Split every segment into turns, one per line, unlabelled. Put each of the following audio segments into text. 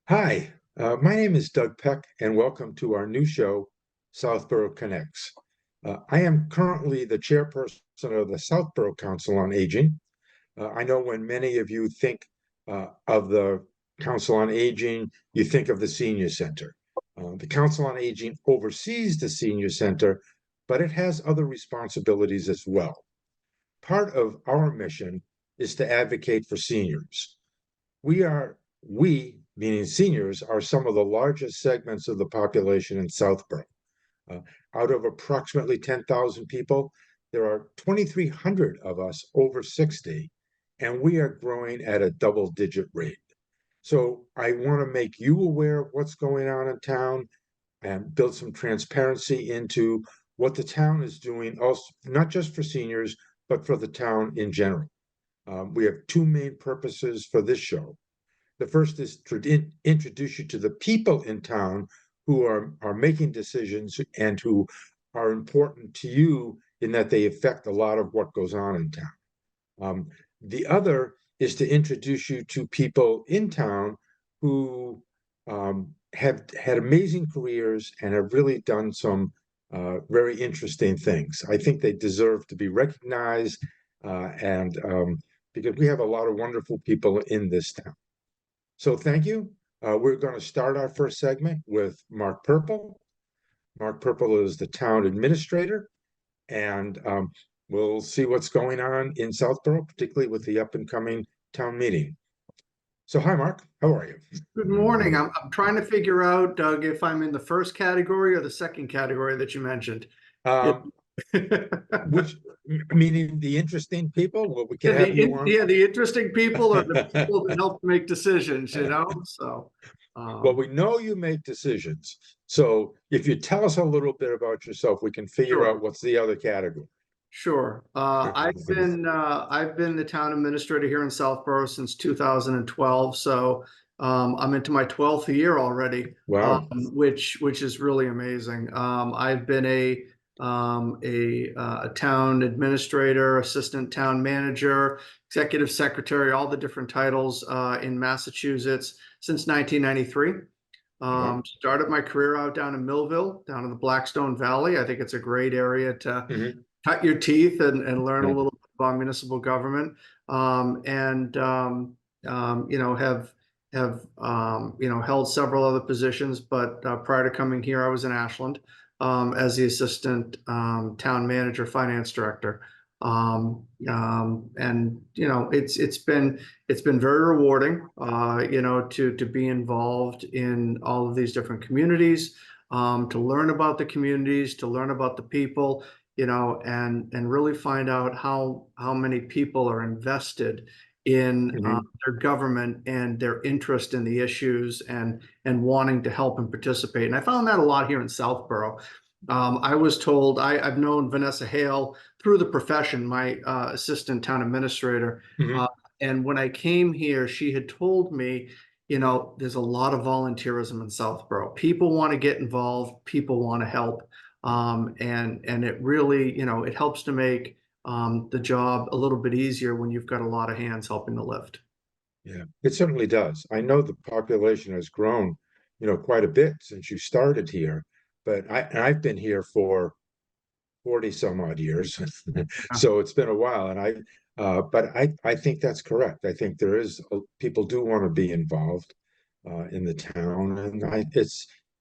Hi, my name is Doug Peck, and welcome to our new show, Southborough Connects. I am currently the chairperson of the Southborough Council on Aging. I know when many of you think of the Council on Aging, you think of the Senior Center. The Council on Aging oversees the Senior Center, but it has other responsibilities as well. Part of our mission is to advocate for seniors. We, meaning seniors, are some of the largest segments of the population in Southborough. Uh, Out of approximately 10,000 people, there are 2,300 of us over 60, and we are growing at a double-digit rate. So I want to make you aware of what's going on in town and build some transparency into what the town is doing, also not just for seniors, but for the town in general. We have two main purposes for this show. The first is to introduce you to the people in town who are making decisions and who are important to you in that they affect a lot of what goes on in town. The other is to introduce you to people in town who have had amazing careers and have really done some very interesting things. I think they deserve to be recognized, and because we have a lot of wonderful people in this town. So thank you. We're going to start our first segment with Mark Purple. Mark Purple is the town administrator, and we'll see what's going on in Southborough, particularly with the up and coming town meeting. So hi, Mark. How are you?
Good morning. I'm trying to figure out, Doug, if I'm in the first category or the second category that you mentioned.
Um, which meaning the interesting people? Well, we can
Yeah,
have you on.
yeah, the interesting people are the people that help make decisions, you know? So,
Well, we know you make decisions. So if you tell us a little bit about yourself, we can figure
sure,
out what's the other category.
sure. I've been the town administrator here in Southborough since 2012. So, I'm into my 12th year already,
Wow.
which is really amazing. I've been a town administrator, assistant town manager, executive secretary, all the different titles in Massachusetts since 1993.
Wow.
Started my career out down in Millville, down in the Blackstone Valley. I think it's a great area to
Mhm.
cut your teeth and learn a
Yeah.
little bit about municipal government. And you know, have held several other positions, but prior to coming here, I was in Ashland as the assistant town manager, finance director. And it's been very rewarding, to be involved in all of these different communities, to learn about the communities, to learn about the people, and really find out how many people are invested in
Mhm.
their government and their interest in the issues and wanting to help and participate. And I found that a lot here in Southborough. I was told I've known Vanessa Hale through the profession, my assistant town administrator.
Mhm.
Uh, and when I came here, she had told me, there's a lot of volunteerism in Southborough. People want to get involved. People want to help. And it really, it helps to make the job a little bit easier when you've got a lot of hands helping to lift.
Yeah, it certainly does. I know the population has grown, quite a bit since you started here, but I've been here for 40 some odd years. So it's been a while. But I think that's correct. I think people do want to be involved in the town, and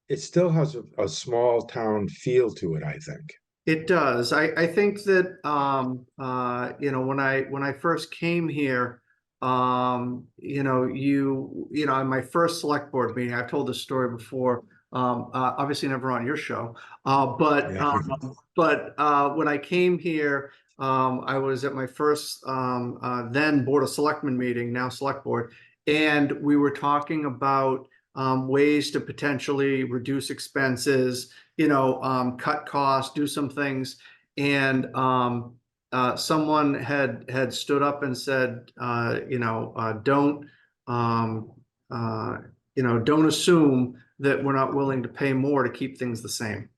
it still has a small town feel to it, I think.
It does. I think that when I first came here, in my first select board meeting, I've told this story before. Obviously never on your show, but
Yeah.
when I came here, I was at my first then Board of Selectmen meeting, now Select Board, and we were talking about ways to potentially reduce expenses, cut costs, do some things. And someone had stood up and said, um, don't assume that we're not willing to pay more to keep things the same.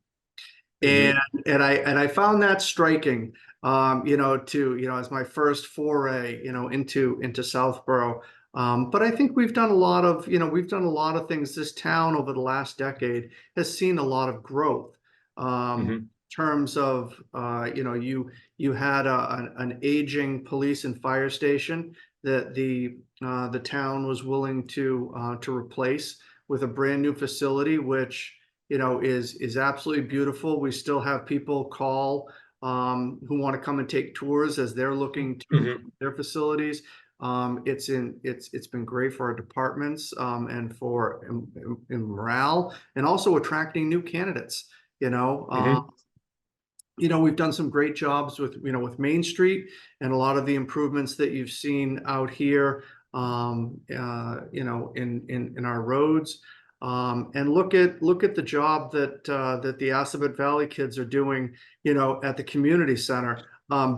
And
Mhm.
and I found that striking, as my first foray, into Southborough. But I think we've done a lot of, we've done a lot of things. This town over the last decade has seen a lot of growth.
Hmm.
Terms of, you had an aging police and fire station that the town was willing to replace with a brand new facility, which is absolutely beautiful. We still have people call who want to come and take tours as they're looking to
Hmm.
improve their facilities. It's been great for our departments and for in morale, and also attracting new candidates. You know,
Hmm.
we've done some great jobs with, with Main Street and a lot of the improvements that you've seen out here, in our roads. And look at the job that the Assabet Valley kids are doing, at the community center.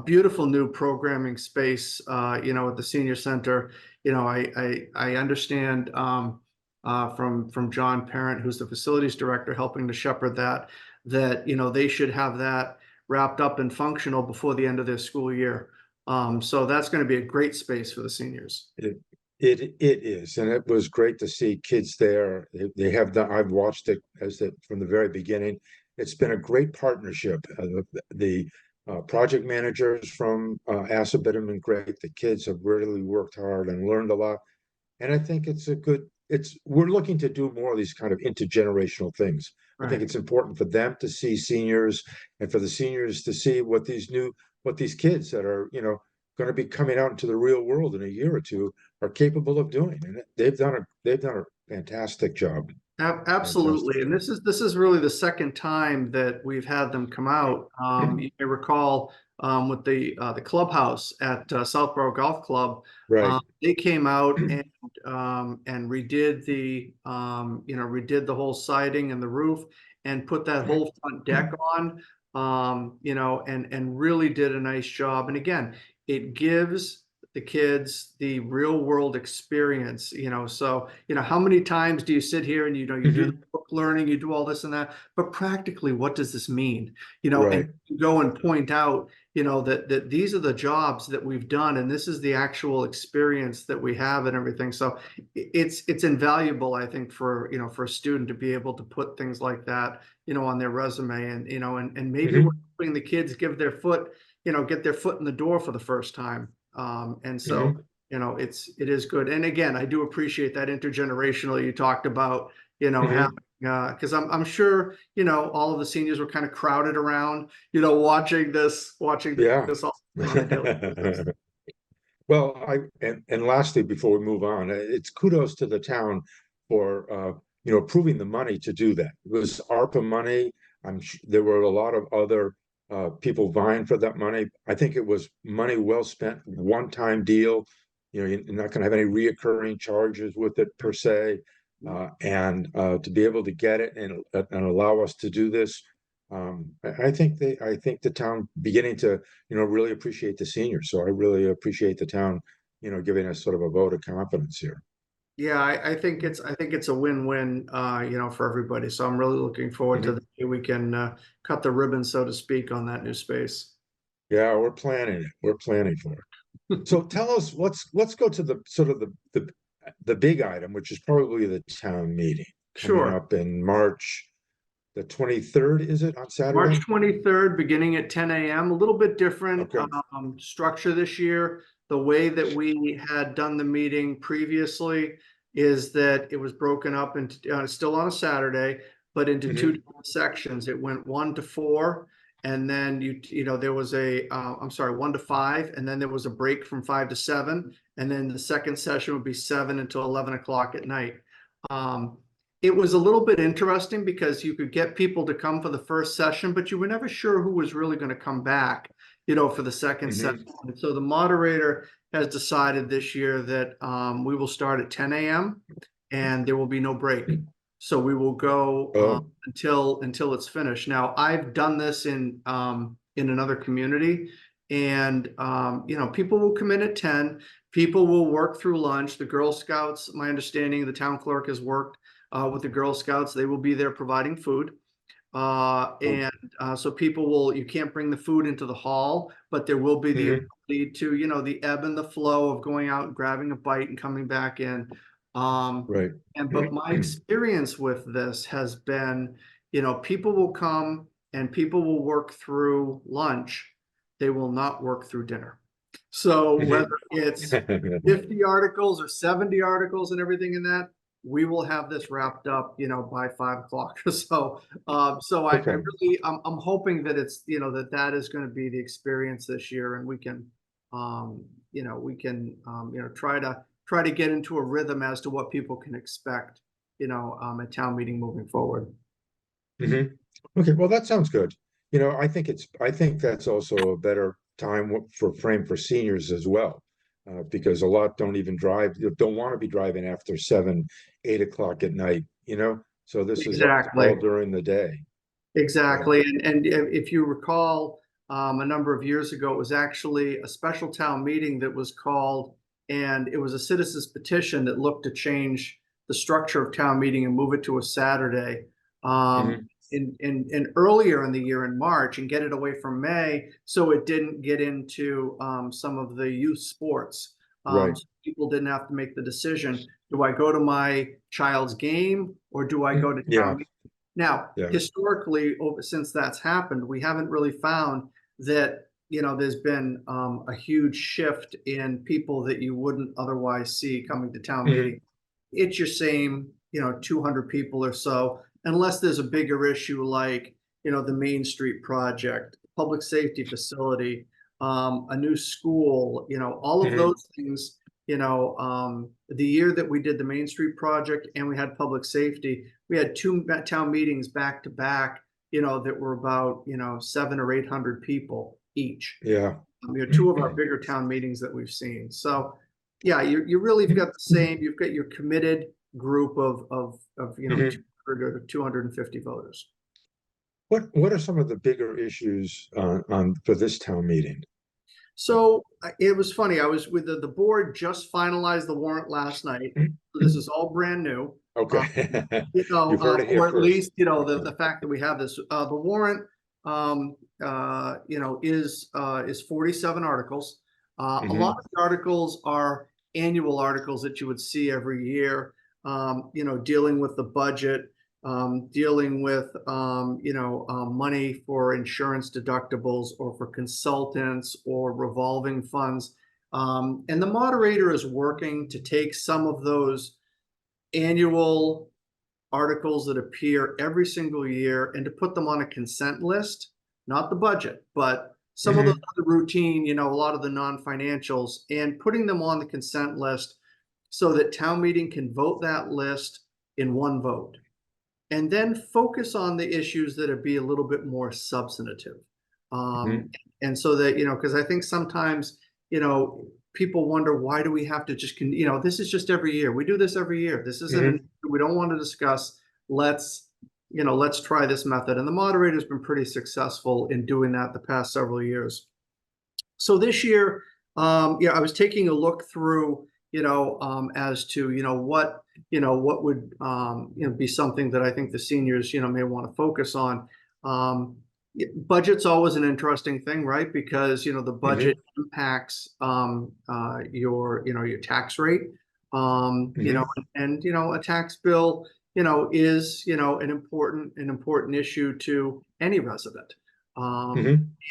Beautiful new programming space, at the senior center. I understand from John Parent, who's the facilities director, helping to shepherd that they should have that wrapped up and functional before the end of their school year. So that's going to be a great space for the seniors.
It is, and it was great to see kids there. They have done. I've watched it from the very beginning. It's been a great partnership. The project managers from Assabet have been great. The kids have really worked hard and learned a lot. And I think we're looking to do more of these kind of intergenerational things. I think
Right.
it's important for them to see seniors and for the seniors to see what these kids that are, going to be coming out into the real world in a year or two are capable of doing. And they've done a fantastic job.
Absolutely,
Fantastic
and
job.
this is really the second time that we've had them come out. You may recall with the clubhouse at Southborough Golf Club,
Right.
they came out and redid the whole siding and the roof and put that whole front deck on, and really did a nice job. And again, it gives the kids the real world experience. So how many times do you sit here and you do the
Mhm.
book learning, you do all this and that, but practically what does this mean? And
Right.
you go and point out that these are the jobs that we've done, and this is the actual experience that we have and everything. So it's invaluable, I think, for a student to be able to put things like that on their resume. And and maybe we're
Hmm.
helping the kids get their foot in the door for the first time. And so,
Hmm.
it is good. And again, I do appreciate that intergenerational you talked about, having,
Hmm.
because I'm sure, all of the seniors were kind of crowded around, watching
Yeah.
this all on a daily basis.
Well, and lastly, before we move on, it's kudos to the town for approving the money to do that. It was ARPA money. There were a lot of other people vying for that money. I think it was money well spent, one-time deal. You're not going to have any reoccurring charges with it per se, and to be able to get it and allow us to do this, I think the town beginning to really appreciate the seniors. So I really appreciate the town, giving us sort of a vote of confidence here.
Yeah, I think it's a win-win, for everybody. So I'm really looking forward to the
Mhm.
day we can cut the ribbon, so to speak, on that new space.
Yeah, we're planning it. We're planning for it. So tell us, let's go to the sort of the big item, which is probably the town meeting coming
Sure.
up in March, the 23rd, is it on
March
Saturday?
23rd, beginning at 10 a.m. A little bit different
Okay.
structure this year. The way that we had done the meeting previously is that it was broken up into, still on a Saturday, but into two
Hmm.
different sections. It went 1 to 4, and then there was I'm sorry, 1 to 5, and then there was a break from 5 to 7, and then the second session would be 7 until 11 o'clock at night. It was a little bit interesting because you could get people to come for the first session, but you were never sure who was really going to come back, for the second session.
Hmm.
And so the moderator has decided this year that we will start at 10 a.m. and there will be no break. So we will go
Oh.
until it's finished. Now, I've done this in another community, and people will come in at 10. People will work through lunch. The Girl Scouts, my understanding, the town clerk has worked with the Girl Scouts. They will be there providing food. And so people will, you can't bring the food into the hall, but there will be the
Hmm.
ability to, the ebb and the flow of going out and grabbing a bite and coming back in.
Right.
But my experience with this has been, people will come and people will work through lunch. They will not work through dinner. So whether it's 50 articles or 70 articles and everything in that, we will have this wrapped up, by 5 o'clock or so. So I
Okay.
really, I'm hoping that it's, that is going to be the experience this year, and we can, try to get into a rhythm as to what people can expect, at town meeting moving forward.
Hmm. Okay, well, that sounds good. I think that's also a better time for frame for seniors as well, because a lot don't even drive, don't want to be driving after 7, 8 o'clock at night, So this is
Exactly.
all during the day. Yeah.
Exactly. And if you recall, a number of years ago, it was actually a special town meeting that was called, and it was a citizen's petition that looked to change the structure of town meeting and move it to a Saturday.
Hmm.
In earlier in the year in March, and get it away from May, so it didn't get into some of the youth sports.
Right.
So people didn't have to make the decision: do I go to my child's game or do I go to town
Yeah.
meeting? Now,
Yeah.
historically, since that's happened, we haven't really found that, there's been a huge shift in people that you wouldn't otherwise see coming to town
Hmm.
meeting. It's your same, 200 people or so, unless there's a bigger issue like, the Main Street project, public safety facility, a new school, all of
Hmm.
those things. The year that we did the Main Street project and we had public safety, we had two town meetings back to back, that were about, 700 or 800 people each.
Yeah.
Two of our bigger town meetings that we've seen. So yeah, you really have got the same, you've got your committed group of,
Mhm.
200 to 250 voters.
What are some of the bigger issues on for this town meeting?
So it was funny. I was with the board just finalized the warrant last night. So this is all brand new. Uh,
Okay. You've heard it here
or at
first.
least, the fact that we have this, the warrant, is 47 articles. A lot
Hmm.
of the articles are annual articles that you would see every year, dealing with the budget, dealing with, money for insurance deductibles or for consultants or revolving funds. And the moderator is working to take some of those annual articles that appear every single year and to put them on a consent list, not the budget, but some of those
Hmm.
other routine, a lot of the non-financials, and putting them on the consent list so that town meeting can vote that list in one vote. And then focus on the issues that would be a little bit more substantive. Um,
Hmm.
and so that, because I think sometimes, people wonder, why do we have to just, this is just every year. We do this every year. This isn't,
Hmm.
we don't want to discuss, let's try this method. And the moderator's been pretty successful in doing that the past several years. So this year, I was taking a look through, as to, what would, be something that I think the seniors, may want to focus on. Budget's always an interesting thing, right? Because, the budget
Hmm.
impacts, your tax rate.
Hmm.
A tax bill, is, an important issue to any resident. Um,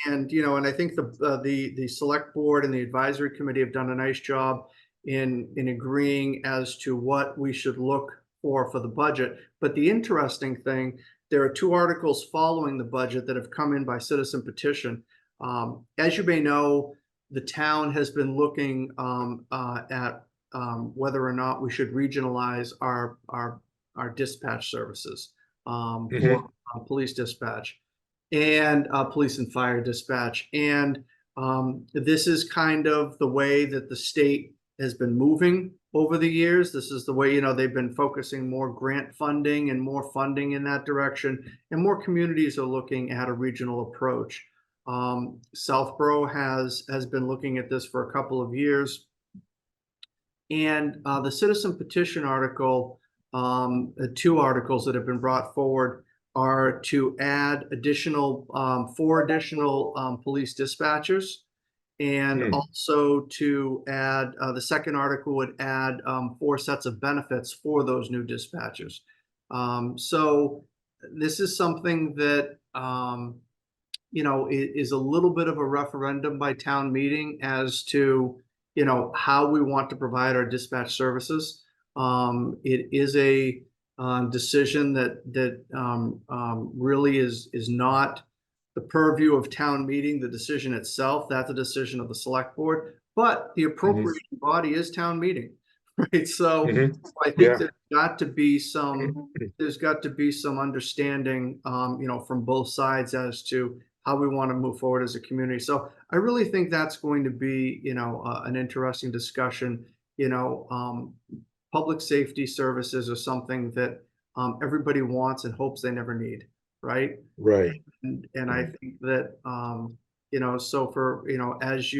Hmm.
and I think the select board and the advisory committee have done a nice job in agreeing as to what we should look for the budget. But the interesting thing, there are two articles following the budget that have come in by citizen petition. As you may know, the town has been looking at whether or not we should regionalize our dispatch services, for
Hmm.
police dispatch and police and fire dispatch. And this is kind of the way that the state has been moving over the years. This is the way, they've been focusing more grant funding and more funding in that direction. And more communities are looking at a regional approach. Southborough has been looking at this for a couple of years. And the citizen petition article, two articles that have been brought forward, are to add additional, 4 additional police dispatchers. And
Hmm.
also to add, the second article would add 4 sets of benefits for those new dispatchers. So this is something that, is a little bit of a referendum by town meeting as to, how we want to provide our dispatch services. It is a decision that really is not the purview of town meeting, the decision itself. That's a decision of the select board, but the
Hmm.
appropriating body is town meeting, right? So
Hmm.
I think
Yeah.
there's got to be some understanding, from both sides as to how we want to move forward as a community. So I really think that's going to be, an interesting discussion. Public safety services are something that everybody wants and hopes they never need, right?
Right.
And I
Right.
think that, so for, as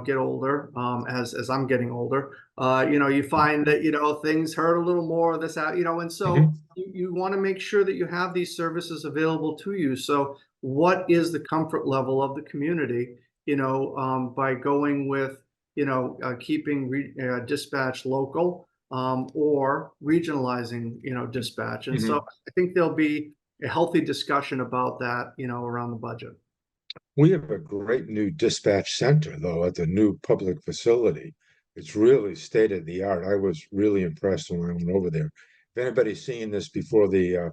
get older, as I'm getting older, you find that, things hurt a little more, this out, and so
Hmm.
you want to make sure that you have these services available to you. So what is the comfort level of the community, by going with, keeping dispatch local, or regionalizing, dispatch. And so
Hmm.
I think there'll be a healthy discussion about that, around the budget.
We have a great new dispatch center, though, at the new public facility. It's really state of the art. I was really impressed when I went over there. If anybody's seeing this before the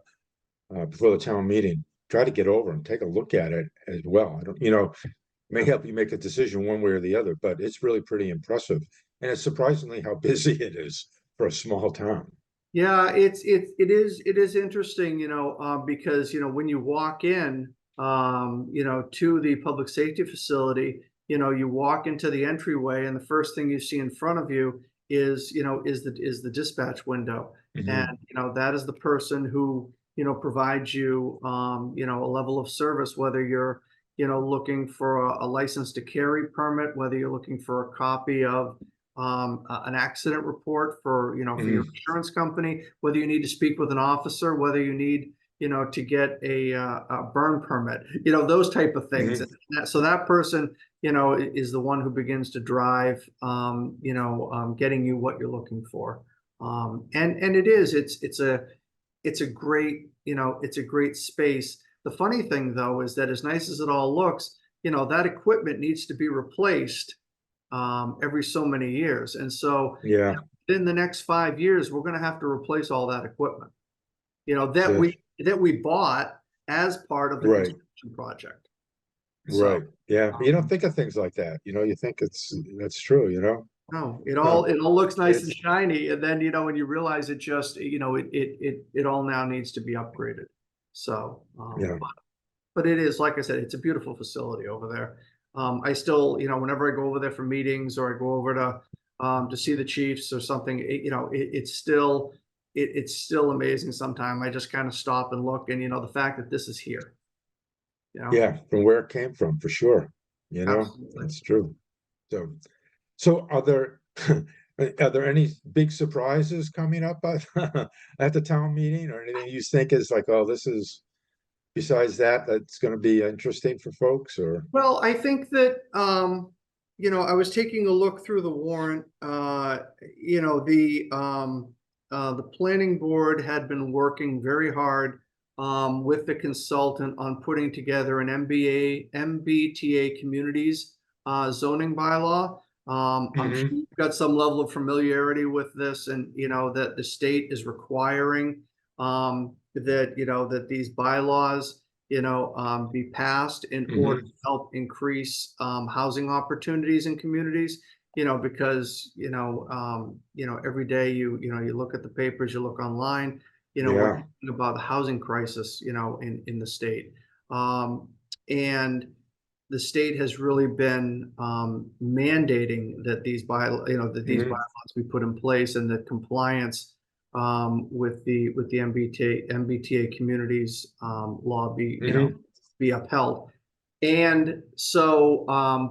town meeting, try to get over and take a look at it as well. I don't, may help you make a decision one way or the other, but it's really pretty impressive. And it's surprisingly how busy it is for a small town.
Yeah, it is interesting, because when you walk in, to the public safety facility, you walk into the entryway, and the first thing you see in front of you is the dispatch window, and
Hmm.
that is the person who provides you a level of service, whether you're looking for a license to carry permit, whether you're looking for a copy of an accident report for your
Hmm.
insurance company, whether you need to speak with an officer, whether you need, to get a burn permit, those type of things.
Hmm.
And so that person, is the one who begins to drive, getting you what you're looking for. And it's a great, it's a great space. The funny thing though is that as nice as it all looks, that equipment needs to be replaced every so many years. And so
Yeah,
in the next 5 years, we're going to have to replace all that equipment, that
yeah,
we bought as part of the
right,
construction project. So
right. Yeah, but you don't
um,
think of things like that. You think that's true.
no,
Huh.
it all looks nice and
It's
shiny, and then when you realize it just it all now needs to be upgraded. So
yeah.
but it is, like I said, it's a beautiful facility over there. I still, whenever I go over there for meetings or I go over to see the Chiefs or something, it's still amazing. Sometimes I just kind of stop and look, and the fact that this is here, you know,
Yeah, from where it came from, for sure.
absolutely.
That's true. So, so are there any big surprises coming up at the town meeting or anything you think is like, oh, this is besides that's going to be interesting for folks or?
Well, I think that I was taking a look through the warrant. The planning board had been working very hard with the consultant on putting together an MBTA communities zoning bylaw. I'm sure
Hmm.
you've got some level of familiarity with this, and that the state is requiring that these bylaws be passed in order to
Hmm.
help increase housing opportunities in communities. Because every day you look at the papers, you look online, we're
Yeah.
talking about the housing crisis, in the state, and the state has really been mandating that these
Hmm.
bylaws be put in place, and that compliance with the MBTA communities law
Hmm.
be upheld. And so,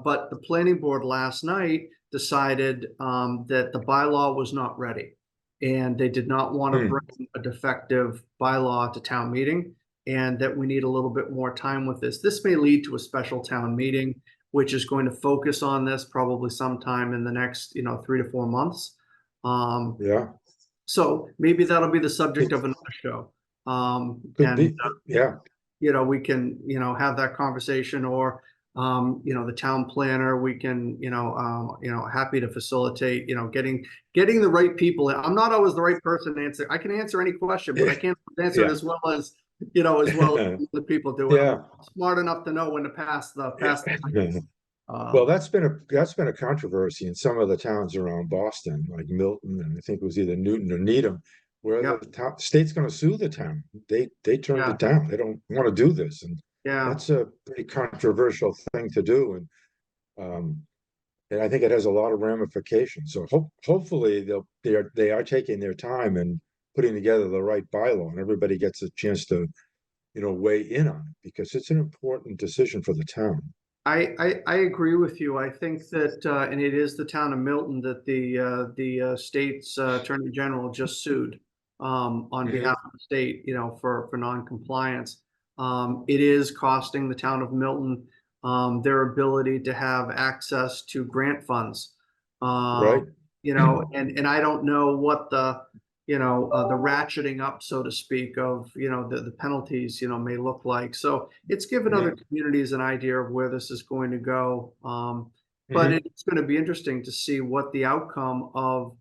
but the planning board last night decided that the bylaw was not ready, and they did not want to
Hmm.
bring a defective bylaw to town meeting. and that we need a little bit more time with this. This may lead to a special town meeting, which is going to focus on this probably sometime in the next, 3 to 4 months.
Yeah,
So maybe that'll be the subject of another show.
could be. Yeah.
We can, have that conversation, or, the town planner, we can, happy to facilitate, getting the right people. I'm not always the right person to answer. I can answer any question, but I can't answer it
Yeah.
as well as, as well as the people do. And
Yeah.
I'm smart enough to know when to pass the mic.
Well, that's been a controversy in some of the towns around Boston, like Milton, and I think it was either Newton or Needham, where
Yep.
the state's going to sue the town. They turned
Yeah.
it down. They don't want to do this, and
Yeah.
that's a pretty controversial thing to do. And I think it has a lot of ramifications. So hopefully they are taking their time and putting together the right bylaw, and everybody gets a chance to weigh in on it, because it's an important decision for the town.
I agree with you. I think that, and it is the town of Milton that the state's attorney general just sued, on behalf of the state, for non-compliance. It is costing the town of Milton, their ability to have access to grant funds.
Right.
And I don't know what the ratcheting up, so to speak, of, the penalties, may look like. So it's given other communities an idea of where this is going to go. But it's going to be interesting to see what the outcome of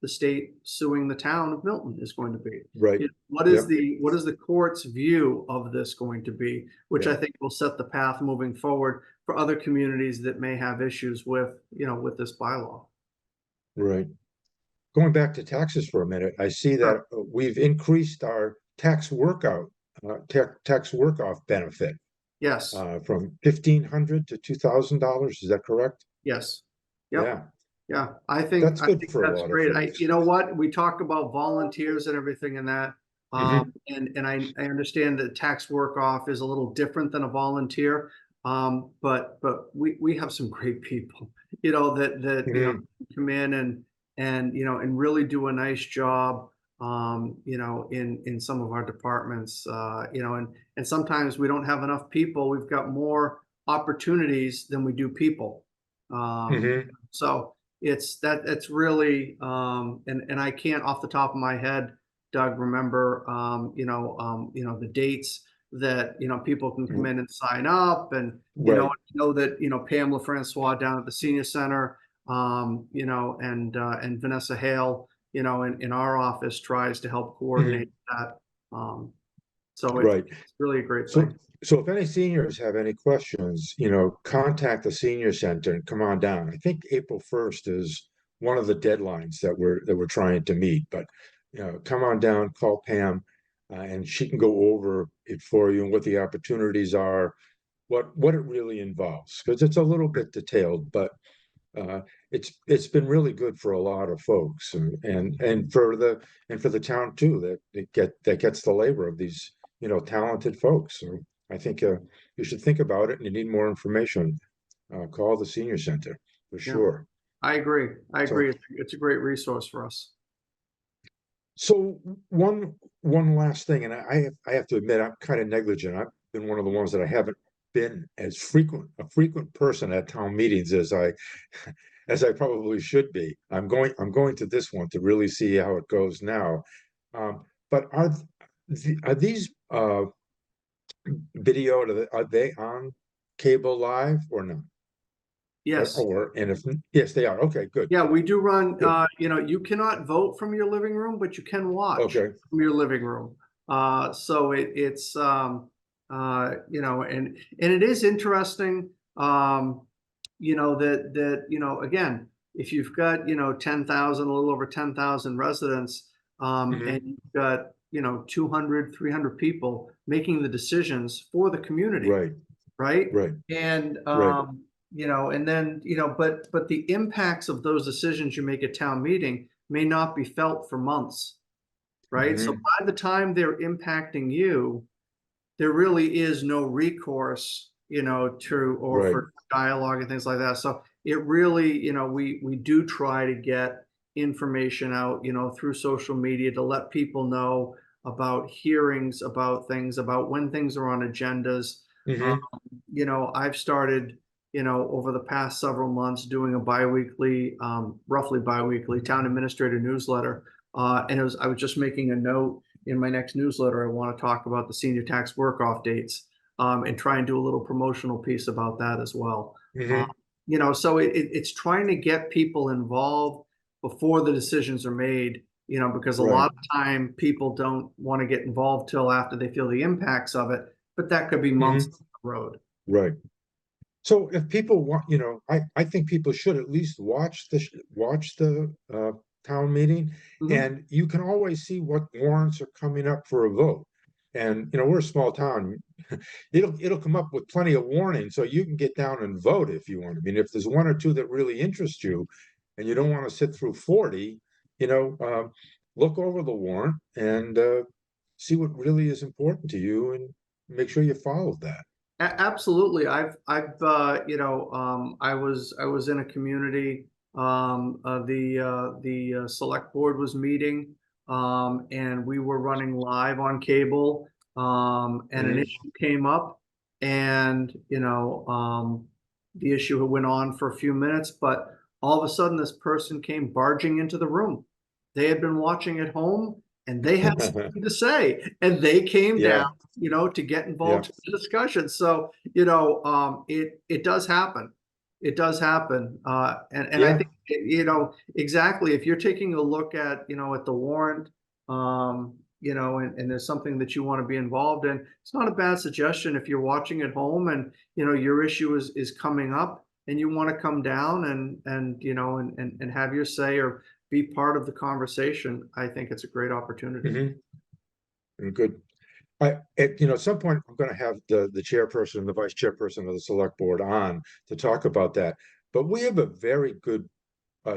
the state suing the town of Milton is going to be.
Right.
What is the court's view of this going to be, which I think will set the path moving forward for other communities that may have issues with, with this bylaw.
Right. Going back to taxes for a minute, I see that we've increased our tax workoff benefit.
Yes.
From $1,500 to $2,000. Is that correct?
Yes. Yep.
Yeah.
Yeah. I think
that's good for a lot
great.
of folks.
You know what? We talk about volunteers and everything in that. And I understand that tax work off is a little different than a volunteer. But we have some great people, that come in and really do a nice job, in some of our departments, and sometimes we don't have enough people. We've got more opportunities than we do people. So it's really, and I can't off the top of my head, Doug, remember, the dates that, people can come in and sign up, and, know that, Pam LaFrancois down at the senior center, and Vanessa Hale, in our office tries to help coordinate that. So it's really a great thing.
So if any seniors have any questions, contact the senior center and come on down. I think April 1st is one of the deadlines that we're trying to meet, but come on down, call Pam, and she can go over it for you and what the opportunities are, what it really involves, because it's a little bit detailed, but it's been really good for a lot of folks, and for the town too, that gets the labor of these talented folks. So I think you should think about it, and you need more information, call the senior center for sure.
I agree. It's a great resource for us.
So one last thing, and I have to admit, I'm kind of negligent. I've been one of the ones that I haven't been a frequent person at town meetings as I probably should be. I'm going to this one to really see how it goes now. But are these video, are they on cable live or not?
Yes.
Yes, they are. Okay, good.
Yeah, we do run, you cannot vote from your living room, but you can watch from your living room. So it's and it is interesting, that again, if you've got 10,000, a little over 10,000 residents, and you've got 200, 300 people making the decisions for the community, right? And and then but the impacts of those decisions you make at town meeting may not be felt for months, right? So by the time they're impacting you, there really is no recourse, for dialogue and things like that. So it really, we do try to get information out, through social media to let people know, about hearings, about things, about when things are on agendas. Um,
Hmm.
I've started, over the past several months doing a biweekly, roughly biweekly town administrator newsletter. And I was just making a note in my next newsletter. I want to talk about the senior tax work off dates, and try and do a little promotional piece about that as well. Um,
Hmm.
so it's trying to get people involved before the decisions are made, because a
Right.
lot of time people don't want to get involved till after they feel the impacts of it, but that could be months
Hmm.
down the road.
Right. So if people want, I think people should at least watch the town meeting,
Mhm.
and you can always see what warrants are coming up for a vote. And we're a small town. It'll come up with plenty of warning, so you can get down and vote if you want. I mean, if there's one or two that really interest you, and you don't want to sit through 40, you know, uh, look over the warrant and see what really is important to you, and make sure you follow that.
Absolutely. I was in a community. The select board was meeting, and we were running live on cable. And an
Mhm.
issue came up, and the issue went on for a few minutes, but all of a sudden, this person came barging into the room. They had been watching at home, and they had something to say, and they came down,
Yeah,
to get
yeah,
involved in the discussion. So, it does happen. It does happen. And I
yeah.
think, exactly, if you're taking a look at, at the warrant, and there's something that you want to be involved in, it's not a bad suggestion if you're watching at home and, your issue is coming up and you want to come down and have your say or be part of the conversation. I think it's a great opportunity.
Hmm. Good. At some point, I'm going to have the chairperson and the vice chairperson of the select board on to talk about that. But we have a very good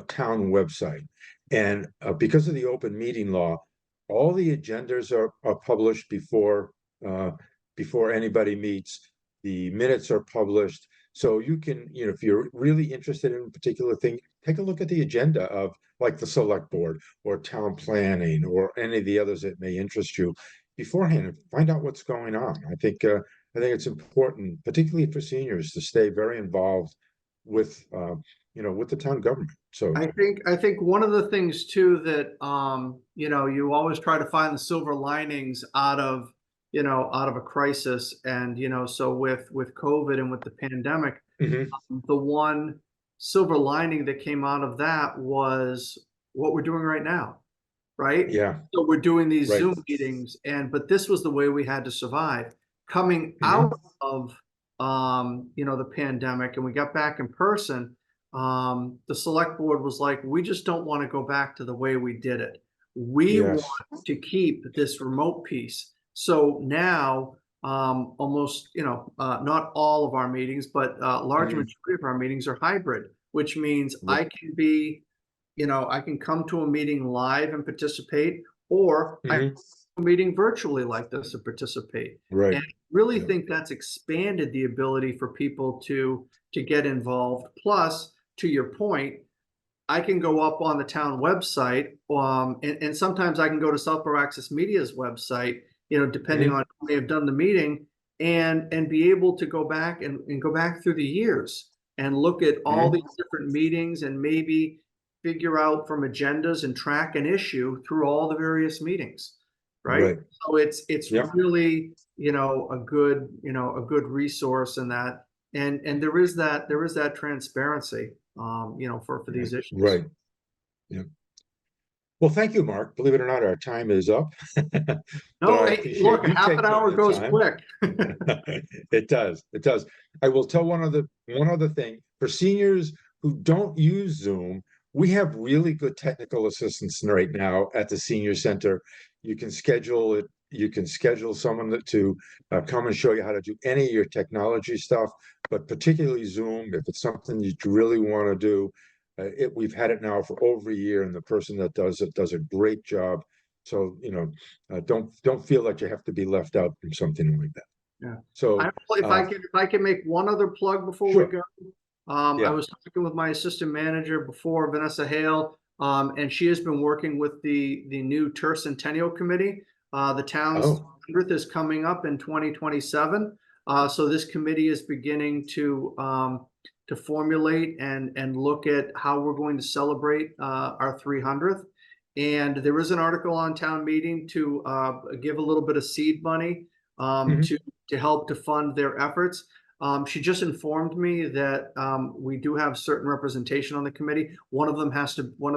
town website, and because of the open meeting law, all the agendas are published uh, before anybody meets. The minutes are published, so you can, if you're really interested in a particular thing, take a look at the agenda of like the select board or town planning or any of the others that may interest you beforehand and find out what's going on. I think it's important, particularly for seniors, to stay very involved with with the town government. So,
I think one of the things too that you always try to find the silver linings out of a crisis, and so with COVID and with the pandemic,
mhm,
the one silver lining that came out of that was what we're doing right now, right?
yeah,
So we're doing these
right.
Zoom meetings, but this was the way we had to survive. Coming
Mhm,
out of the pandemic, and we got back in person, the select board was like, we just don't want to go back to the way we did it. We want
yes.
to keep this remote piece. So now, almost, not all of our meetings, but large
Mhm,
majority of our meetings are hybrid, which means
r-
I can come to a meeting live and participate, or I
mhm,
a meeting virtually like this to participate.
right.
And I really
Yeah.
think that's expanded the ability for people to get involved. Plus, to your point, I can go up on the town website, and sometimes I can go to Southborough Access Media's website, depending
Mhm,
on who may have done the meeting, and be able to go back and go back through the years and look at all
mhm,
these different meetings and maybe figure out from agendas and track an issue through all the various meetings, right?
right.
So it's
Yeah.
really, a good resource in that. And there is that transparency, for
Yeah.
these issues.
Right. Yeah. Well, thank you, Mark. Believe it or not, our time is up. But
No,
I
hey,
appreciate
look, a
you
half an
taking
hour
the
goes
time.
quick.
It does. It does. I will tell one other thing. For seniors who don't use Zoom, we have really good technical assistance right now at the senior center. You can schedule it. You can schedule someone to come and show you how to do any of your technology stuff, but particularly Zoom, if it's something you really want to do. We've had it now for over a year, and the person that does it does a great job. So, don't feel like you have to be left out from something like that.
Yeah. I
So,
don't know if
uh,
I can make one other plug before we
sure.
go. I
Yeah.
was talking with my assistant manager before, Vanessa Hale, and she has been working with the new Tercentennial Committee. The town's
Oh,
100th is coming up in 2027. So this committee is beginning to formulate and look at how we're going to celebrate our 300th. And there is an article on town meeting to give a little bit of seed money
mhm.
to help to fund their efforts. She just informed me that we do have certain representation on the committee. One of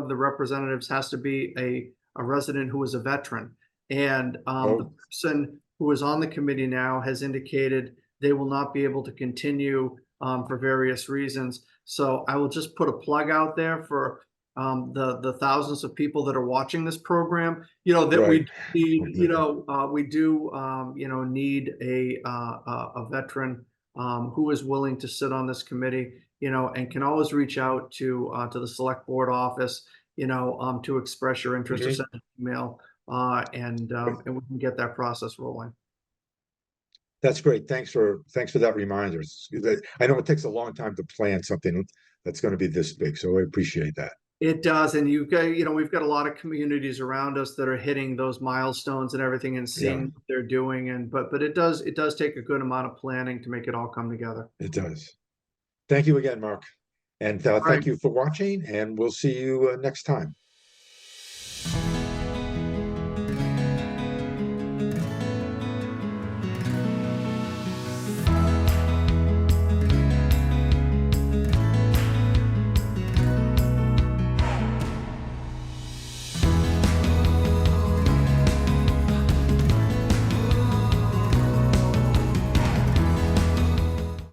the representatives has to be a resident who is a veteran. And the
Oh,
person who is on the committee now has indicated they will not be able to continue for various reasons. So I will just put a plug out there for the thousands of people that are watching this program. That
right.
we need, we do, need a veteran who is willing to sit on this committee, and can always reach out to the select board office, to express your interest or
Mhm.
send an email, and we can get that process rolling.
That's great. Thanks for that reminder. I know it takes a long time to plan something that's going to be this big, so I appreciate that.
It does, and we've got a lot of communities around us that are hitting those milestones and everything, and seeing
Yeah,
what they're doing, but it does take a good amount of planning to make it all come together.
it does. Thank you again, Mark. And
All right,
thank you for watching, and we'll see you next time.